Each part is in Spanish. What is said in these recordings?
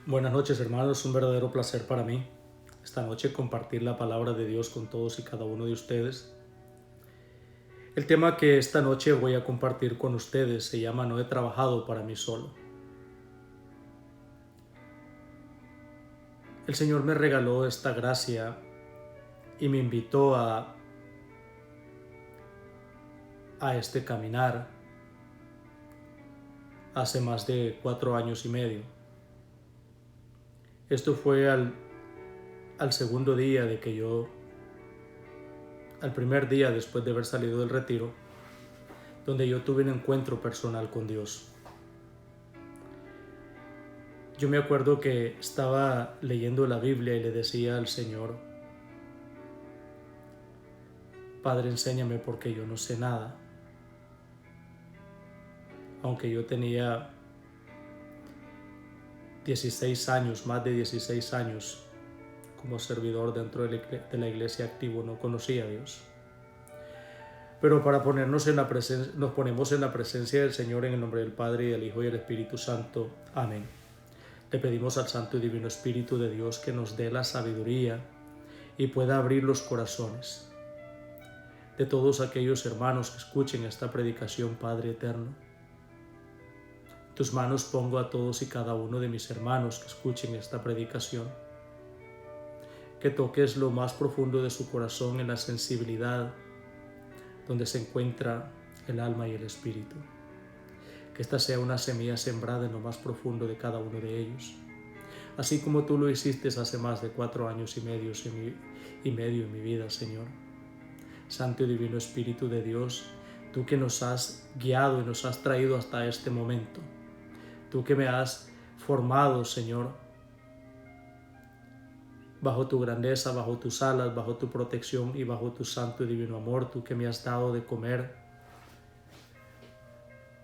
Buenas noches, hermanos, un verdadero placer para mí esta noche compartir la palabra de Dios con todos y cada uno de ustedes. El tema que esta noche voy a compartir con ustedes se llama No he trabajado para mí solo. El Señor me regaló esta gracia y me invitó a este caminar hace más de 4 años y medio. Esto fue al segundo día de que al primer día después de haber salido del retiro, donde yo tuve un encuentro personal con Dios. Yo me acuerdo que estaba leyendo la Biblia y le decía al Señor: Padre, enséñame porque yo no sé nada. Aunque yo tenía 16 años, más de 16 años como servidor dentro de la iglesia activo, no conocía a Dios. Pero para ponernos en la presencia, nos ponemos en la presencia del Señor en el nombre del Padre, y del Hijo y del Espíritu Santo. Amén. Le pedimos al Santo y Divino Espíritu de Dios que nos dé la sabiduría y pueda abrir los corazones de todos aquellos hermanos que escuchen esta predicación, Padre eterno. En tus manos pongo a todos y cada uno de mis hermanos que escuchen esta predicación. Que toques lo más profundo de su corazón, en la sensibilidad donde se encuentra el alma y el espíritu. Que esta sea una semilla sembrada en lo más profundo de cada uno de ellos, así como tú lo hiciste hace más de 4 años y medio en mi vida, Señor. Santo y Divino Espíritu de Dios, tú que nos has guiado y nos has traído hasta este momento, tú que me has formado, Señor, bajo tu grandeza, bajo tus alas, bajo tu protección y bajo tu santo y divino amor, tú que me has dado de comer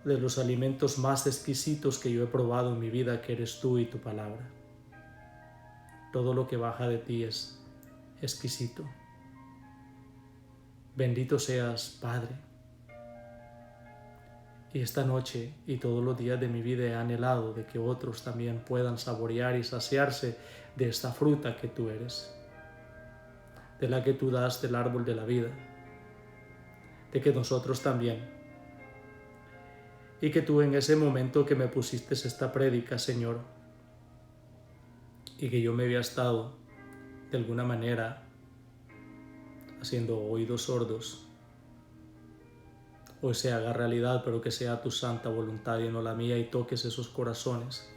de los alimentos más exquisitos que yo he probado en mi vida, que eres tú y tu palabra. Todo lo que baja de ti es exquisito. Bendito seas, Padre. Y esta noche y todos los días de mi vida he anhelado de que otros también puedan saborear y saciarse de esta fruta que tú eres, de la que tú das del árbol de la vida, de que nosotros también, y que tú en ese momento que me pusiste esta prédica, Señor, y que yo me había estado de alguna manera haciendo oídos sordos, hoy se haga realidad, pero que sea tu santa voluntad y no la mía, y toques esos corazones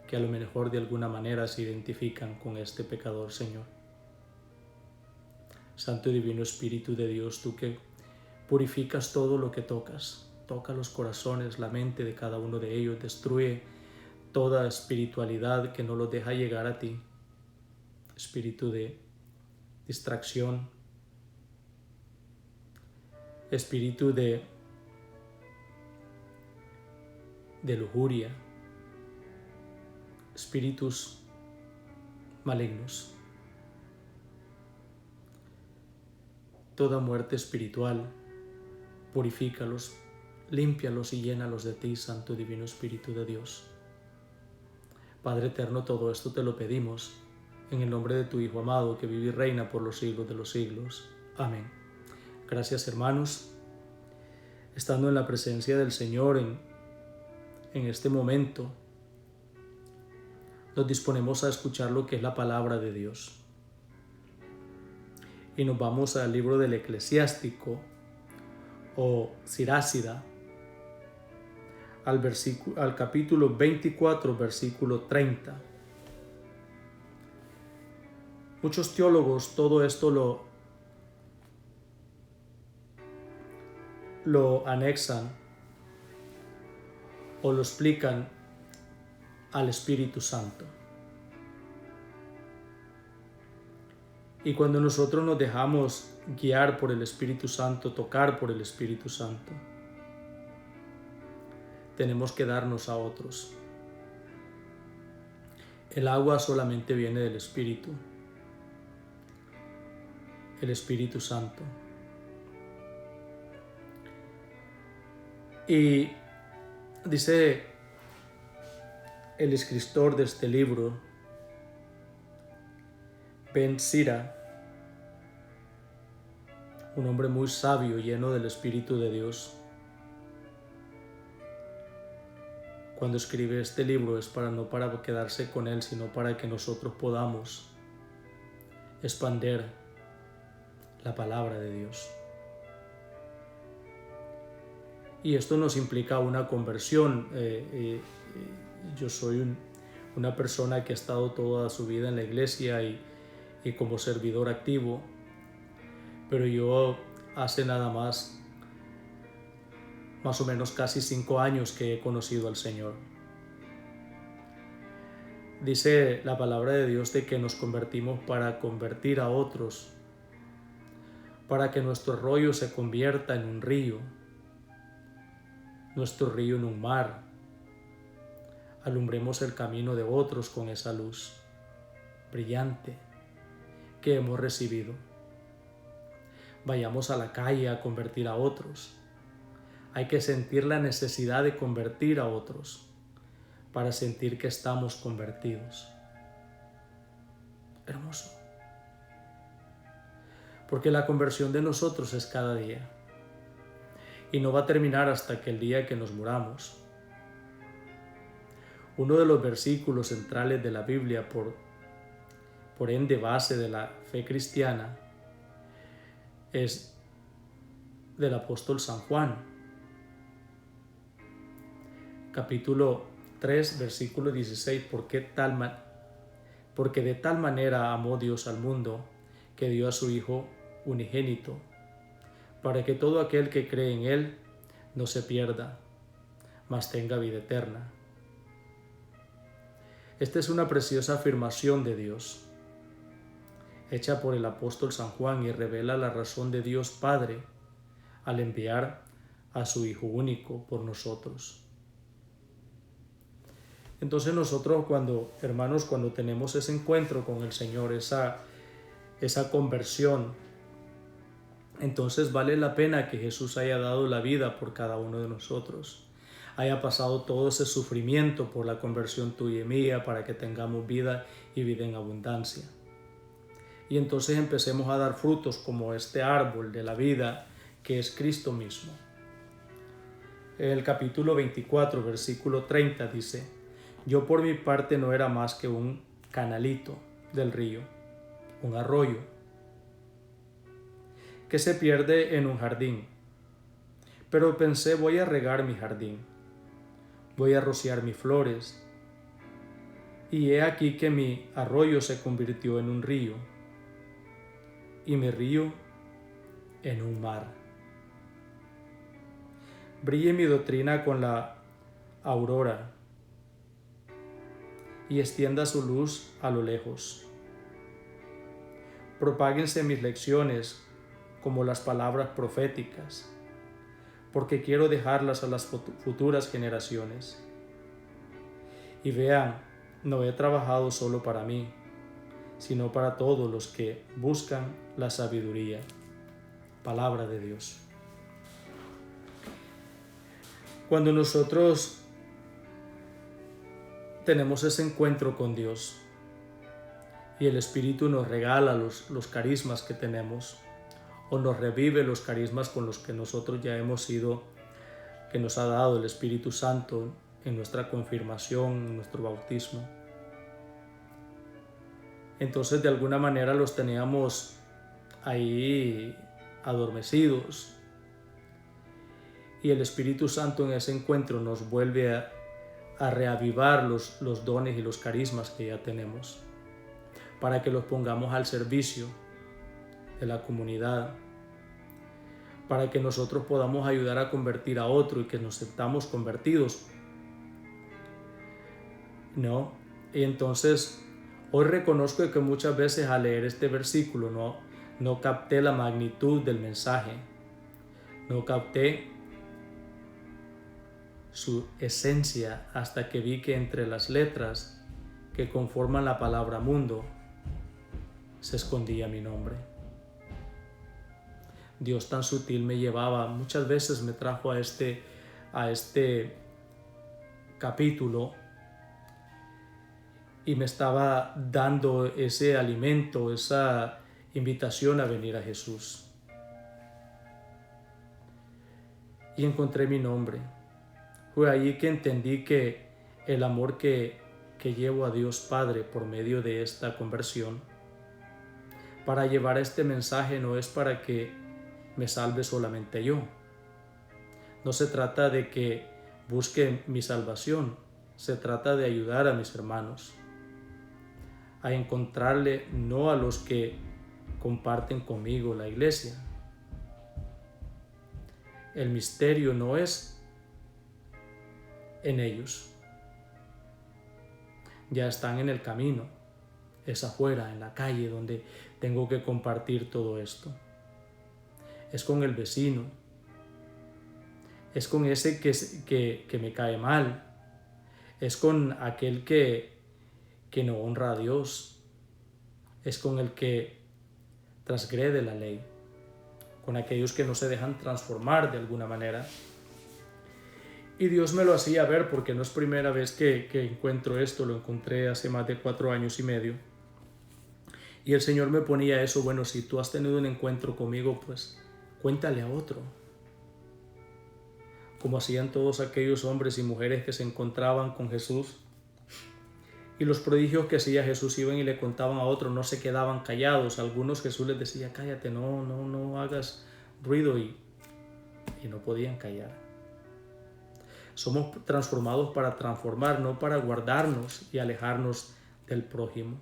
que a lo mejor de alguna manera se identifican con este pecador, Señor. Santo y Divino Espíritu de Dios, tú que purificas todo lo que tocas, toca los corazones, la mente de cada uno de ellos, destruye toda espiritualidad que no los deja llegar a ti, espíritu de distracción, espíritu de lujuria, espíritus malignos. Toda muerte espiritual, purifícalos, límpialos y llénalos de ti, Santo y Divino Espíritu de Dios. Padre eterno, todo esto te lo pedimos en el nombre de tu Hijo amado, que vive y reina por los siglos de los siglos. Amén. Gracias, hermanos. Estando en la presencia del Señor en este momento, nos disponemos a escuchar lo que es la palabra de Dios. Y nos vamos al libro del Eclesiástico o Sirásida, al capítulo 24, versículo 30. Muchos teólogos todo esto lo anexan o lo explican al Espíritu Santo. Y cuando nosotros nos dejamos guiar por el Espíritu Santo, tocar por el Espíritu Santo, tenemos que darnos a otros. El agua solamente viene del Espíritu, el Espíritu Santo. Y dice el escritor de este libro, Ben Sira, un hombre muy sabio, lleno del Espíritu de Dios, cuando escribe este libro es no para quedarse con él, sino para que nosotros podamos expander la palabra de Dios. Y esto nos implica una conversión. Yo soy una persona que ha estado toda su vida en la iglesia y como servidor activo, pero yo hace nada más o menos casi 5 años que he conocido al Señor. Dice la palabra de Dios de que nos convertimos para convertir a otros, para que nuestro arroyo se convierta en un río, nuestro río en un mar. Alumbremos el camino de otros con esa luz brillante que hemos recibido. Vayamos a la calle a convertir a otros. Hay que sentir la necesidad de convertir a otros para sentir que estamos convertidos. Hermoso. Porque la conversión de nosotros es cada día y no va a terminar hasta que el día que nos muramos. Uno de los versículos centrales de la Biblia, por ende base de la fe cristiana, es del apóstol San Juan. Capítulo 3, versículo 16, porque de tal manera amó Dios al mundo, que dio a su Hijo unigénito, para que todo aquel que cree en Él no se pierda, mas tenga vida eterna. Esta es una preciosa afirmación de Dios, hecha por el apóstol San Juan, y revela la razón de Dios Padre al enviar a su Hijo único por nosotros. Entonces nosotros cuando tenemos ese encuentro con el Señor, esa conversión, entonces vale la pena que Jesús haya dado la vida por cada uno de nosotros, haya pasado todo ese sufrimiento por la conversión tuya y mía para que tengamos vida y vida en abundancia. Y entonces empecemos a dar frutos como este árbol de la vida que es Cristo mismo. En el capítulo 24, versículo 30 dice: yo por mi parte no era más que un canalito del río, un arroyo, que se pierde en un jardín. Pero pensé, voy a regar mi jardín, voy a rociar mis flores, y he aquí que mi arroyo se convirtió en un río, y mi río en un mar. Brille mi doctrina con la aurora, y extienda su luz a lo lejos. Propáguense mis lecciones como las palabras proféticas, porque quiero dejarlas a las futuras generaciones. Y vean, no he trabajado solo para mí, sino para todos los que buscan la sabiduría. Palabra de Dios. Cuando nosotros tenemos ese encuentro con Dios y el Espíritu nos regala los carismas que tenemos, o nos revive los carismas con los que nosotros ya hemos sido, que nos ha dado el Espíritu Santo en nuestra confirmación, en nuestro bautismo. Entonces de alguna manera los teníamos ahí adormecidos, y el Espíritu Santo en ese encuentro nos vuelve a reavivar los dones y los carismas que ya tenemos, para que los pongamos al servicio de la comunidad, para que nosotros podamos ayudar a convertir a otro y que nos sintamos convertidos. ¿No? Y entonces hoy reconozco que muchas veces al leer este versículo no capté la magnitud del mensaje, no capté su esencia hasta que vi que entre las letras que conforman la palabra mundo se escondía mi nombre. Dios tan sutil me llevaba, muchas veces me trajo a este capítulo y me estaba dando ese alimento, esa invitación a venir a Jesús. Y encontré mi nombre. Fue ahí que entendí que el amor que llevo a Dios Padre por medio de esta conversión, para llevar este mensaje no es para que me salve solamente yo. No se trata de que busque mi salvación, se trata de ayudar a mis hermanos a encontrarle, no a los que comparten conmigo la iglesia. El misterio no es en ellos. Ya están en el camino, es afuera, en la calle, donde tengo que compartir todo esto. Es con el vecino, es con ese que me cae mal, es con aquel que no honra a Dios, es con el que transgrede la ley, con aquellos que no se dejan transformar de alguna manera. Y Dios me lo hacía ver porque no es primera vez que encuentro esto, lo encontré hace más de 4 años y medio. Y el Señor me ponía eso, bueno, si tú has tenido un encuentro conmigo, pues cuéntale a otro. Como hacían todos aquellos hombres y mujeres que se encontraban con Jesús. Y los prodigios que hacía Jesús iban y le contaban a otros, no se quedaban callados. Algunos Jesús les decía, cállate, no hagas ruido, y no podían callar. Somos transformados para transformar, no para guardarnos y alejarnos del prójimo.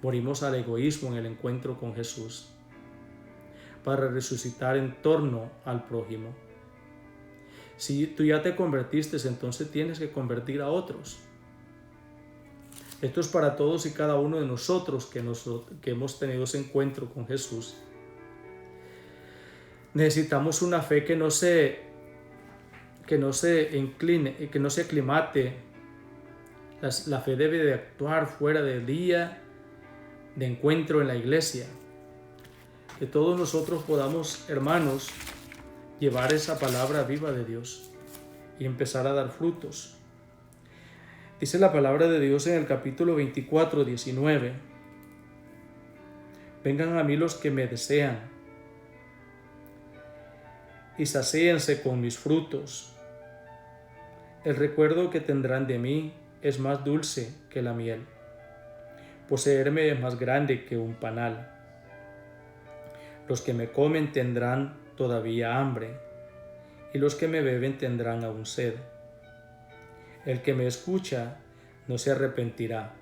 Morimos al egoísmo en el encuentro con Jesús, para resucitar en torno al prójimo. Si tú ya te convertiste, entonces tienes que convertir a otros. Esto es para todos y cada uno de nosotros que hemos tenido ese encuentro con Jesús. Necesitamos una fe que no se incline, que no se aclimate. La fe debe de actuar fuera del día de encuentro en la iglesia. Que todos nosotros podamos, hermanos, llevar esa palabra viva de Dios y empezar a dar frutos. Dice la palabra de Dios en el capítulo 24, 19. Vengan a mí los que me desean y sacíense con mis frutos. El recuerdo que tendrán de mí es más dulce que la miel. Poseerme es más grande que un panal. Los que me comen tendrán todavía hambre, y los que me beben tendrán aún sed. El que me escucha no se arrepentirá.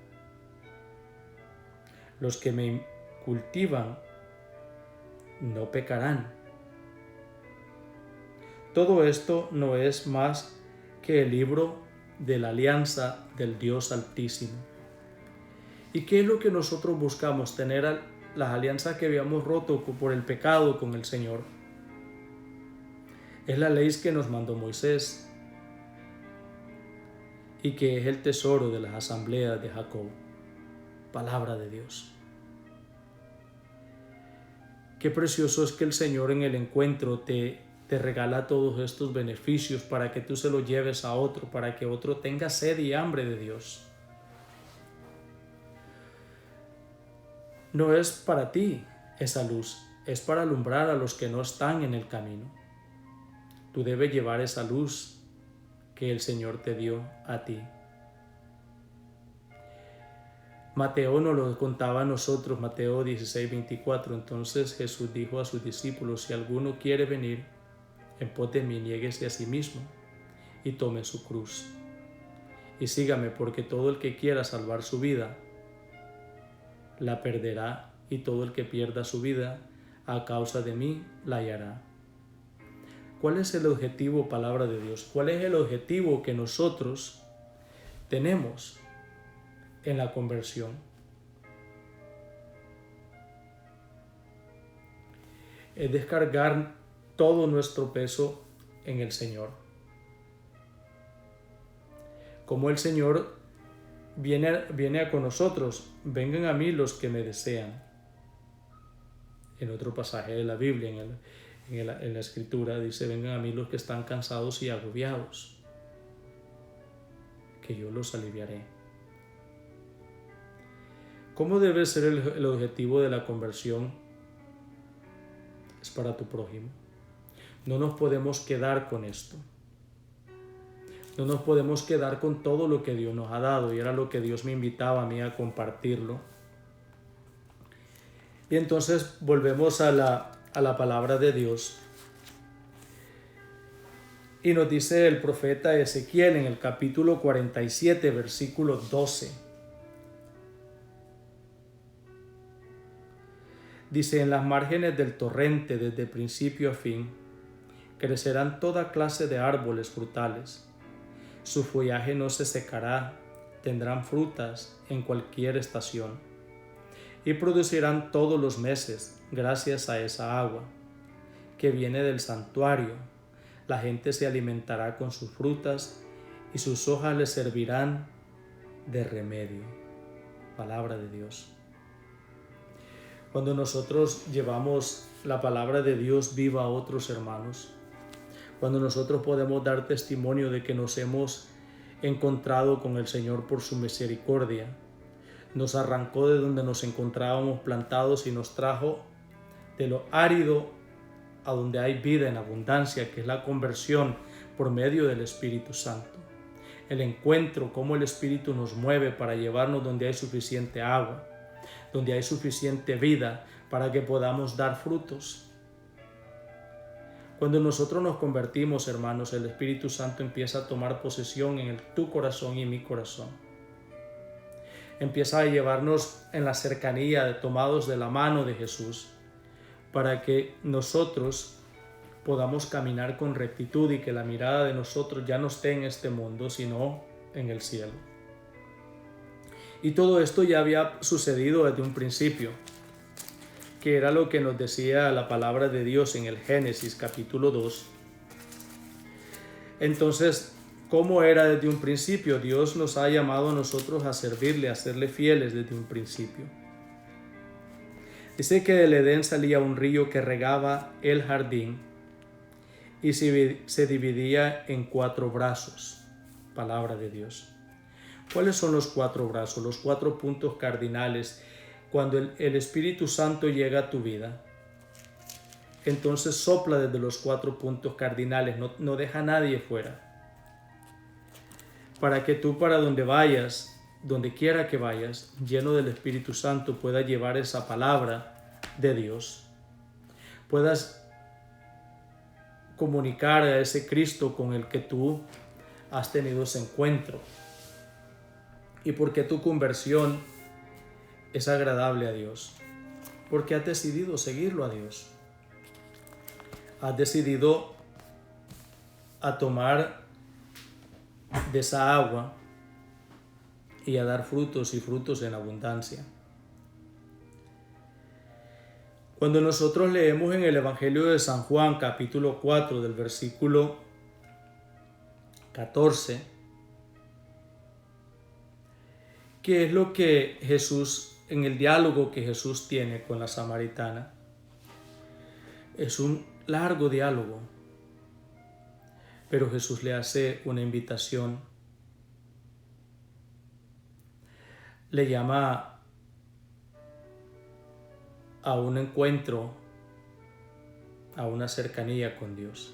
Los que me cultivan no pecarán. Todo esto no es más que el libro de la alianza del Dios Altísimo. ¿Y qué es lo que nosotros buscamos? Tener las alianzas que habíamos roto por el pecado con el Señor. Es la ley que nos mandó Moisés y que es el tesoro de las asambleas de Jacob. Palabra de Dios. Qué precioso es que el Señor en el encuentro te regala todos estos beneficios para que tú se los lleves a otro, para que otro tenga sed y hambre de Dios. No es para ti esa luz, es para alumbrar a los que no están en el camino. Tú debes llevar esa luz que el Señor te dio a ti. Mateo nos lo contaba a nosotros, Mateo 16, 24. Entonces Jesús dijo a sus discípulos, si alguno quiere venir en pos de mí, niéguese a sí mismo y tome su cruz. Y sígame, porque todo el que quiera salvar su vida, la perderá, y todo el que pierda su vida a causa de mí, la hallará. ¿Cuál es el objetivo, palabra de Dios? ¿Cuál es el objetivo que nosotros tenemos en la conversión? Es descargar todo nuestro peso en el Señor. Como el Señor viene con nosotros, vengan a mí los que me desean. En otro pasaje de la Biblia, en la Escritura, dice, vengan a mí los que están cansados y agobiados, que yo los aliviaré. ¿Cómo debe ser el objetivo de la conversión? Es para tu prójimo. No nos podemos quedar con esto. No nos podemos quedar con todo lo que Dios nos ha dado, y era lo que Dios me invitaba a mí a compartirlo. Y entonces volvemos a la palabra de Dios. Y nos dice el profeta Ezequiel en el capítulo 47, versículo 12. Dice: en las márgenes del torrente, desde principio a fin, crecerán toda clase de árboles frutales. Su follaje no se secará, tendrán frutas en cualquier estación, y producirán todos los meses, gracias a esa agua que viene del santuario. La gente se alimentará con sus frutas, y sus hojas les servirán de remedio. Palabra de Dios. Cuando nosotros llevamos la palabra de Dios viva a otros hermanos, cuando nosotros podemos dar testimonio de que nos hemos encontrado con el Señor por su misericordia, nos arrancó de donde nos encontrábamos plantados y nos trajo de lo árido a donde hay vida en abundancia, que es la conversión por medio del Espíritu Santo. El encuentro, cómo el Espíritu nos mueve para llevarnos donde hay suficiente agua, donde hay suficiente vida para que podamos dar frutos. Cuando nosotros nos convertimos, hermanos, el Espíritu Santo empieza a tomar posesión en tu corazón y mi corazón. Empieza a llevarnos en la cercanía, tomados de la mano de Jesús, para que nosotros podamos caminar con rectitud y que la mirada de nosotros ya no esté en este mundo, sino en el cielo. Y todo esto ya había sucedido desde un principio, que era lo que nos decía la palabra de Dios en el Génesis capítulo 2. Entonces, ¿cómo era desde un principio? Dios nos ha llamado a nosotros a servirle, a serle fieles desde un principio. Dice que del Edén salía un río que regaba el jardín y se dividía en 4 brazos. Palabra de Dios. ¿Cuáles son los 4 brazos? Los 4 puntos cardinales. Cuando el Espíritu Santo llega a tu vida, entonces sopla desde los 4 puntos cardinales, no deja a nadie fuera. Para que tú, para donde vayas, donde quiera que vayas, lleno del Espíritu Santo, puedas llevar esa palabra de Dios. Puedas comunicar a ese Cristo con el que tú has tenido ese encuentro. Y porque tu conversión es agradable a Dios, porque has decidido seguirlo a Dios. Has decidido a tomar de esa agua y a dar frutos y frutos en abundancia. Cuando nosotros leemos en el Evangelio de San Juan, capítulo 4, del versículo 14, ¿qué es lo que Jesús, en el diálogo que Jesús tiene con la samaritana? Es un largo diálogo, pero Jesús le hace una invitación, le llama a un encuentro, a una cercanía con Dios.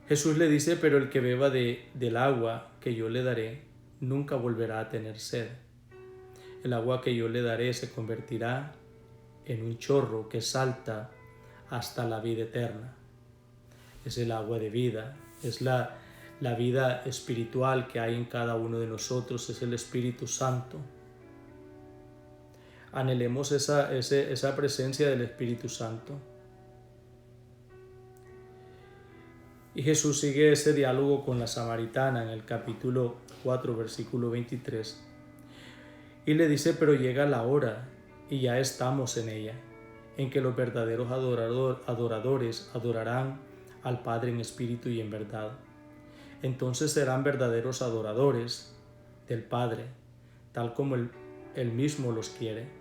Jesús le dice: pero el que beba del agua que yo le daré nunca volverá a tener sed. El agua que yo le daré se convertirá en un chorro que salta hasta la vida eterna. Es el agua de vida, es la vida espiritual que hay en cada uno de nosotros, es el Espíritu Santo. Anhelemos esa presencia del Espíritu Santo. Y Jesús sigue ese diálogo con la samaritana en el capítulo 4, versículo 23. Y le dice: pero llega la hora, y ya estamos en ella, en que los verdaderos adoradores adorarán al Padre en espíritu y en verdad. Entonces serán verdaderos adoradores del Padre, tal como Él mismo los quiere.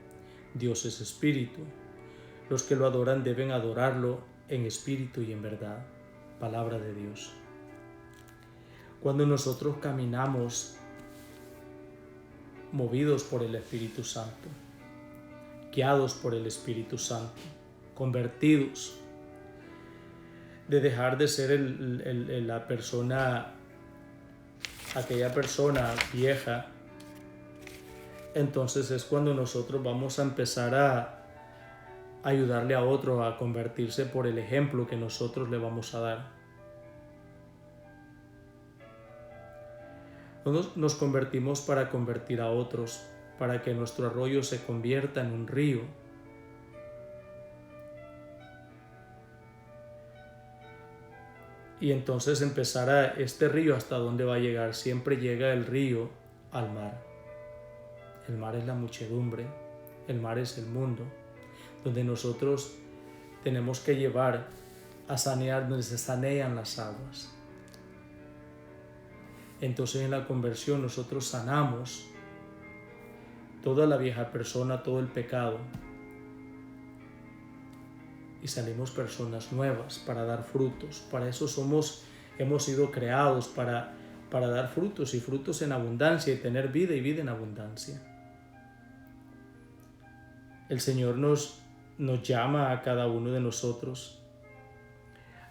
Dios es espíritu. Los que lo adoran deben adorarlo en espíritu y en verdad. Palabra de Dios. Cuando nosotros caminamos movidos por el Espíritu Santo, guiados por el Espíritu Santo, convertidos, de dejar de ser la persona, aquella persona vieja. Entonces es cuando nosotros vamos a empezar a ayudarle a otro a convertirse por el ejemplo que nosotros le vamos a dar. Nos convertimos para convertir a otros, para que nuestro arroyo se convierta en un río. Y entonces empezará este río, ¿hasta dónde va a llegar? Siempre llega el río al mar. El mar es la muchedumbre, el mar es el mundo, donde nosotros tenemos que llevar a sanear, donde se sanean las aguas. Entonces en la conversión nosotros sanamos toda la vieja persona, todo el pecado, y salimos personas nuevas para dar frutos. Para eso hemos sido creados, para dar frutos, y frutos en abundancia, y tener vida y vida en abundancia. El Señor nos llama a cada uno de nosotros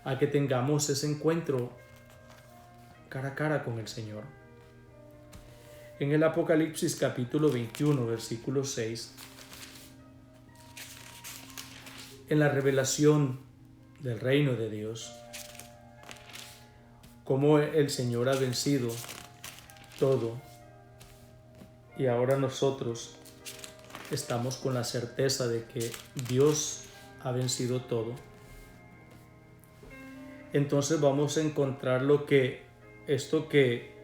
a que tengamos ese encuentro cara a cara con el Señor. En el Apocalipsis capítulo 21, versículo 6, en la revelación del reino de Dios, cómo el Señor ha vencido todo, y ahora nosotros estamos con la certeza de que Dios ha vencido todo. Entonces vamos a encontrar esto que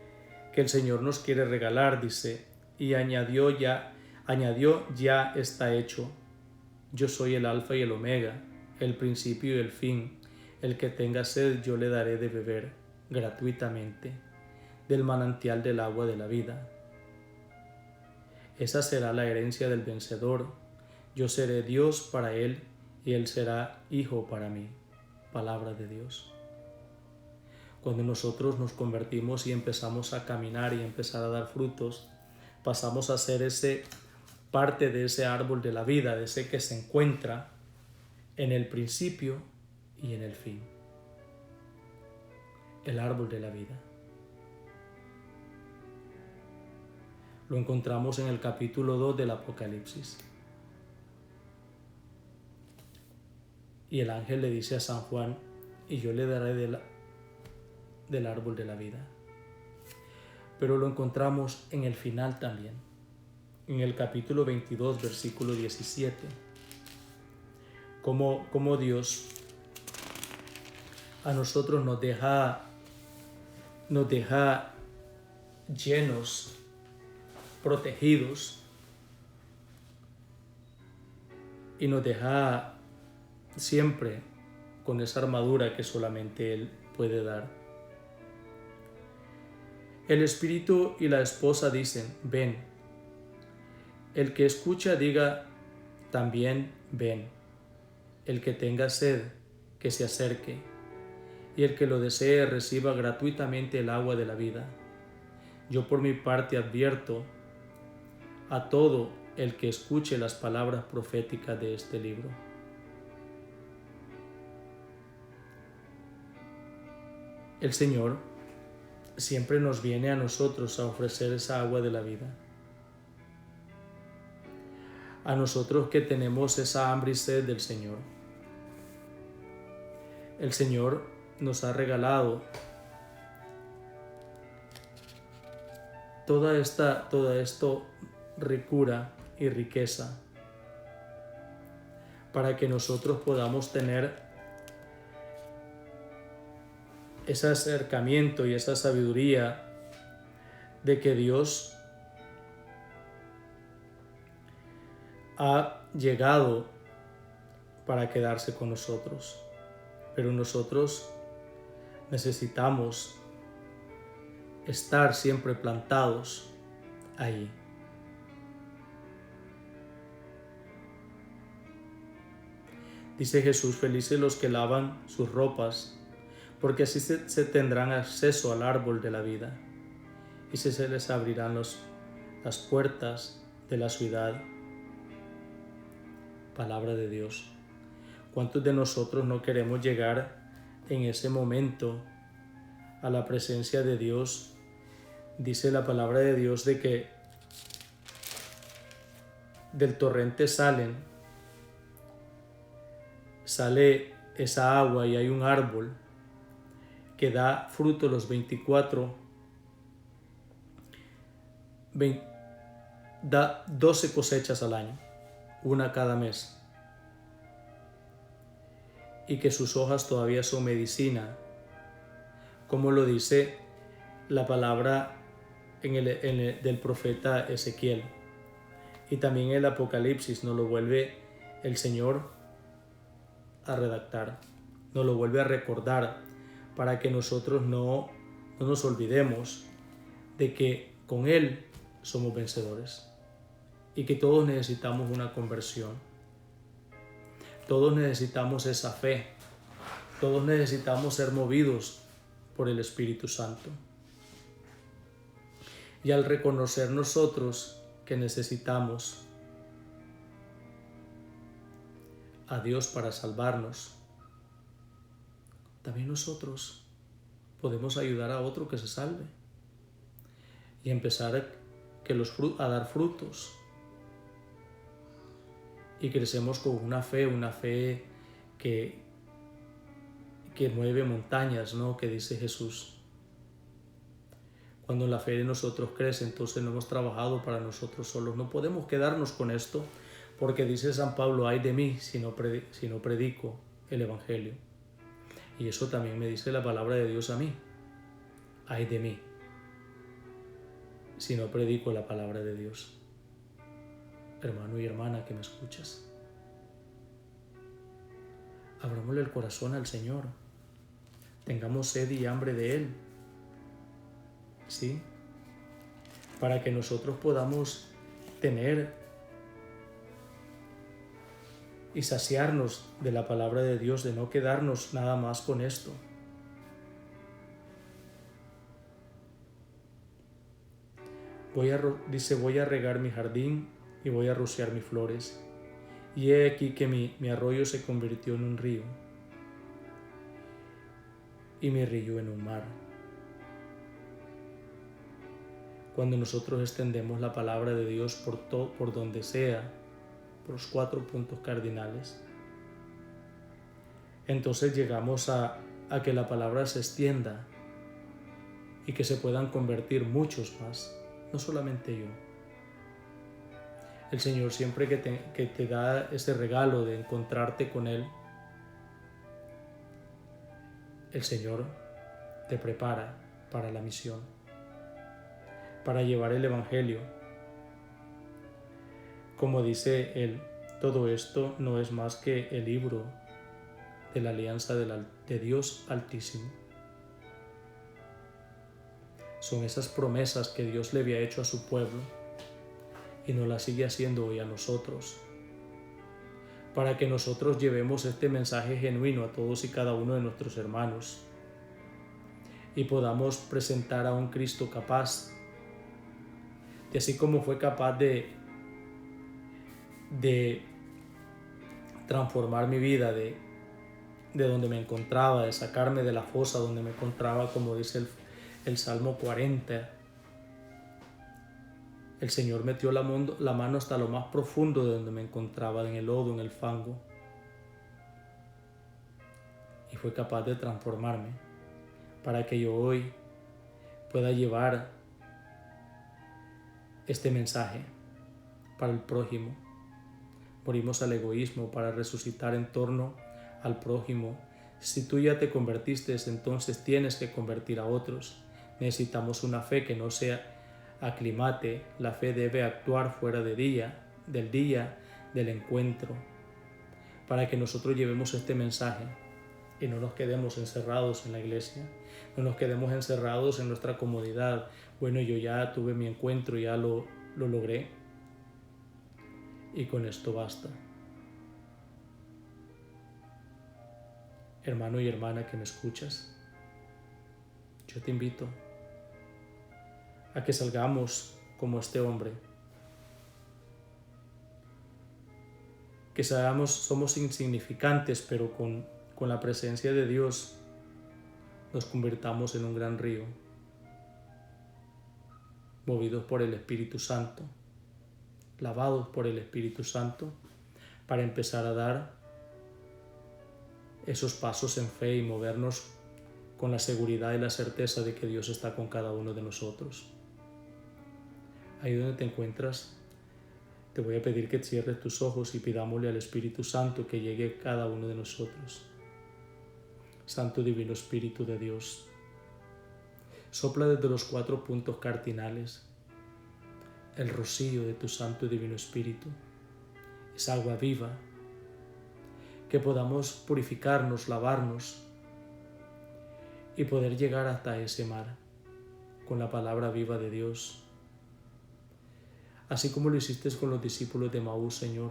el Señor nos quiere regalar. Dice, y añadió ya está hecho. Yo soy el alfa y el omega, el principio y el fin. El que tenga sed, yo le daré de beber gratuitamente del manantial del agua de la vida. Esa será la herencia del vencedor. Yo seré Dios para él y él será hijo para mí. Palabra de Dios. Cuando nosotros nos convertimos y empezamos a caminar y empezar a dar frutos, pasamos a ser parte de ese árbol de la vida, de ese que se encuentra en el principio y en el fin. El árbol de la vida. Lo encontramos en el capítulo 2 del Apocalipsis. Y el ángel le dice a San Juan, y yo le daré del árbol de la vida. Pero lo encontramos en el final también, en el capítulo 22, versículo 17, como Dios a nosotros nos deja llenos, protegidos, y nos deja siempre con esa armadura que solamente Él puede dar. El espíritu y la esposa dicen, ven. El que escucha diga también, ven. El que tenga sed, que se acerque. Y el que lo desee reciba gratuitamente el agua de la vida. Yo por mi parte advierto a todo el que escuche las palabras proféticas de este libro. El Señor siempre nos viene a nosotros a ofrecer esa agua de la vida. A nosotros que tenemos esa hambre y sed del Señor. El Señor nos ha regalado toda esta ricura y riqueza para que nosotros podamos tener ese acercamiento y esa sabiduría de que Dios ha llegado para quedarse con nosotros. Pero nosotros necesitamos estar siempre plantados ahí. Dice Jesús, felices los que lavan sus ropas, porque así se tendrán acceso al árbol de la vida, y se les abrirán las puertas de la ciudad. Palabra de Dios. ¿Cuántos de nosotros no queremos llegar en ese momento a la presencia de Dios? Dice la palabra de Dios de que del torrente sale esa agua y hay un árbol que da fruto los 20, da 12 cosechas al año, una cada mes, y que sus hojas todavía son medicina, como lo dice la palabra del profeta Ezequiel. Y también el Apocalipsis nos lo vuelve el Señor a redactar, nos lo vuelve a recordar para que nosotros no nos olvidemos de que con Él somos vencedores y que todos necesitamos una conversión. Todos necesitamos esa fe. Todos necesitamos ser movidos por el Espíritu Santo. Y al reconocer nosotros que necesitamos a Dios para salvarnos, también nosotros podemos ayudar a otro que se salve y empezar a dar frutos. Y crecemos con una fe que mueve montañas, ¿no? Que dice Jesús. Cuando la fe de nosotros crece, entonces no hemos trabajado para nosotros solos. No podemos quedarnos con esto, porque dice San Pablo, ay de mí si no predico el Evangelio. Y eso también me dice la palabra de Dios a mí. Ay de mí si no predico la palabra de Dios. Hermano y hermana que me escuchas, abrámosle el corazón al Señor, tengamos sed y hambre de Él, ¿sí? Para que nosotros podamos tener y saciarnos de la palabra de Dios, de no quedarnos nada más con esto. Dice, voy a regar mi jardín y voy a rociar mis flores. Y he aquí que mi arroyo se convirtió en un río y mi río en un mar. Cuando nosotros extendemos la palabra de Dios por donde sea, por los 4 puntos cardinales, entonces llegamos a que la palabra se extienda y que se puedan convertir muchos más, no solamente yo. El Señor siempre que te da ese regalo de encontrarte con Él, el Señor te prepara para la misión, para llevar el Evangelio. Como dice Él, todo esto no es más que el libro de la alianza de Dios Altísimo. Son esas promesas que Dios le había hecho a su pueblo y nos las sigue haciendo hoy a nosotros, para que nosotros llevemos este mensaje genuino a todos y cada uno de nuestros hermanos y podamos presentar a un Cristo capaz de, así como fue capaz de transformar mi vida de donde me encontraba, de sacarme de la fosa donde me encontraba, como dice el Salmo 40. El Señor metió la mano hasta lo más profundo de donde me encontraba, en el lodo, en el fango, y fue capaz de transformarme para que yo hoy pueda llevar este mensaje para el prójimo. Morimos al egoísmo para resucitar en torno al prójimo. Si tú ya te convertiste, entonces tienes que convertir a otros. Necesitamos una fe que no sea aclimate. La fe debe actuar fuera del día del encuentro, para que nosotros llevemos este mensaje y no nos quedemos encerrados en la iglesia, no nos quedemos encerrados en nuestra comodidad. Bueno, yo ya tuve mi encuentro, ya lo logré y con esto basta. Hermano y hermana que me escuchas, yo te invito a que salgamos como este hombre. Que sabemos somos insignificantes, pero con la presencia de Dios nos convirtamos en un gran río, movidos por el Espíritu Santo, lavados por el Espíritu Santo, para empezar a dar esos pasos en fe y movernos con la seguridad y la certeza de que Dios está con cada uno de nosotros. Ahí donde te encuentras, te voy a pedir que cierres tus ojos y pidámosle al Espíritu Santo que llegue a cada uno de nosotros. Santo Divino Espíritu de Dios, sopla desde los 4 puntos cardinales el rocío de tu Santo Divino Espíritu, esa agua viva, que podamos purificarnos, lavarnos y poder llegar hasta ese mar con la palabra viva de Dios. Así como lo hiciste con los discípulos de Maús, Señor,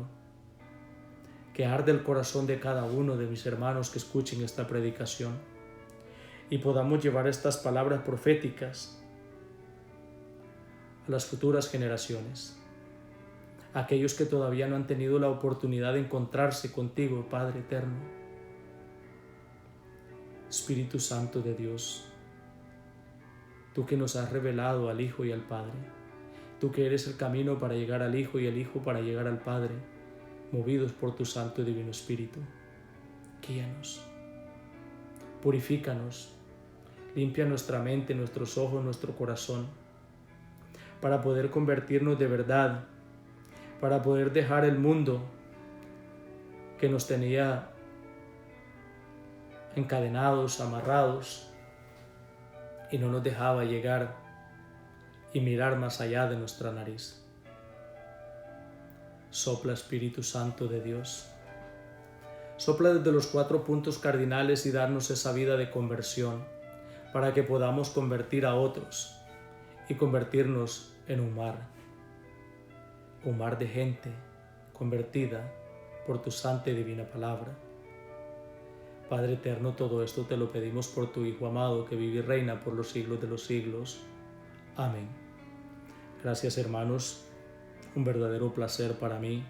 que arde el corazón de cada uno de mis hermanos que escuchen esta predicación y podamos llevar estas palabras proféticas a las futuras generaciones, a aquellos que todavía no han tenido la oportunidad de encontrarse contigo, Padre eterno. Espíritu Santo de Dios, tú que nos has revelado al Hijo y al Padre, tú que eres el camino para llegar al Hijo y el Hijo para llegar al Padre, movidos por tu Santo y Divino Espíritu, guíanos, purifícanos, limpia nuestra mente, nuestros ojos, nuestro corazón, para poder convertirnos de verdad, para poder dejar el mundo que nos tenía encadenados, amarrados, y no nos dejaba llegar y mirar más allá de nuestra nariz. Sopla, Espíritu Santo de Dios. Sopla desde los 4 puntos cardinales y darnos esa vida de conversión para que podamos convertir a otros y convertirnos en un mar de gente convertida por tu santa y divina palabra. Padre eterno, todo esto te lo pedimos por tu Hijo amado, que vive y reina por los siglos de los siglos. Amén. Gracias, hermanos. Un verdadero placer para mí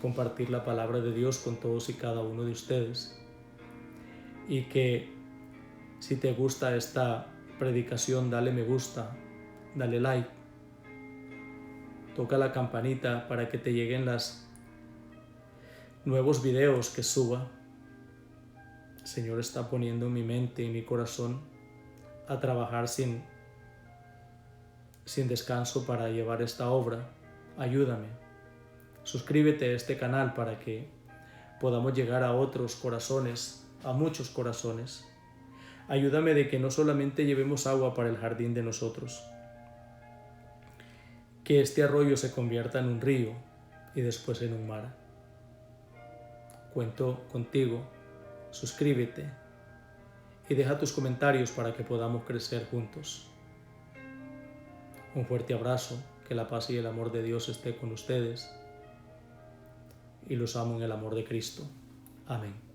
compartir la palabra de Dios con todos y cada uno de ustedes. Y que si te gusta esta predicación, dale me gusta, dale like, toca la campanita para que te lleguen los nuevos videos que suba. El Señor está poniendo en mi mente y mi corazón a trabajar sin descanso para llevar esta obra. Ayúdame, suscríbete a este canal para que podamos llegar a otros corazones, a muchos corazones. Ayúdame de que no solamente llevemos agua para el jardín de nosotros, que este arroyo se convierta en un río y después en un mar. Cuento contigo, suscríbete y deja tus comentarios para que podamos crecer juntos. Un fuerte abrazo. Que la paz y el amor de Dios esté con ustedes y los amo en el amor de Cristo. Amén.